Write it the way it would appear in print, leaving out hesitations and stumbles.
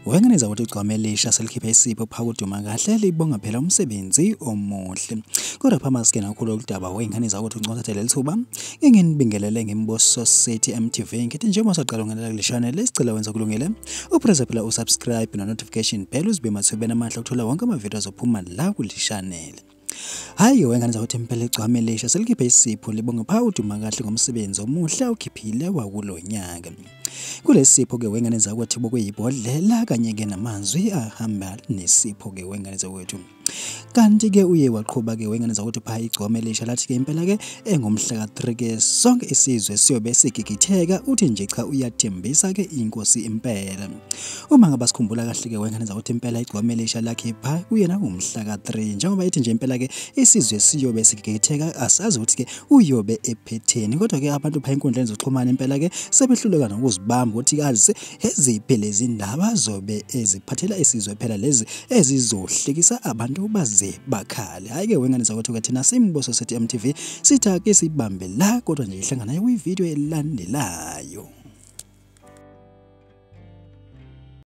Wengane ukuthi Igcokama Elitsha selikhiphe isipho pha Ku Dumakahle libonga phela umsebenzi omuhle. Kodwa phama sike nakhulu ukudaba wengane ukuthi uncothathe lelithuba. Nginibingelele ngimboso City MTV ngithi njengoba saqala ukungena kule channel lesicela wenza kulungile. Upress phela usubscribe no notification bell uzibe mathubena amahla ukuthola wonke ama videos ophuma la kule channel. Hayi wengane ukuthi impela Igcokama Elitsha selikhiphe isipho libonga pha Ku Dumakahle ngomsebenzi omuhle ukhiphile wakulonyaka. Kulesipho ke wengane ukuthi bokuyibhodlela kanye ke namanzwi ahamba nesipho ke wengane zakwethu. Kanti ke uye waqhubha ke wengane ukuthi pha Igcokama Elitsha lathi ke impela ke engomhla ka3 ke sonke isizwe siyobe sigigitheka uthi nje cha uyathembisa ke inkosi impela. Uma ngaba sikhumbula kahle ke wengane ukuthi impela Igcokama Elitsha lakhipha kuyena ngomhla ka3 njengoba yithi nje impela ke isizwe siyobe sigigitheka asazi ukuthi ke uyobe ephetheni kodwa ke abantu pha inkundleni zokuxhumana impela ke sebehluleka nokuzibamba ukuthi kazi eziphi lezi ndaba zobe eziphathela isizwe phela lezi ezizohlekisa abantu baze bakhale. Hayi ke wengane ukuthi thina simboso City MTV sitha ke sibambe la kodwa nje ihlangana kwi video elandelayo.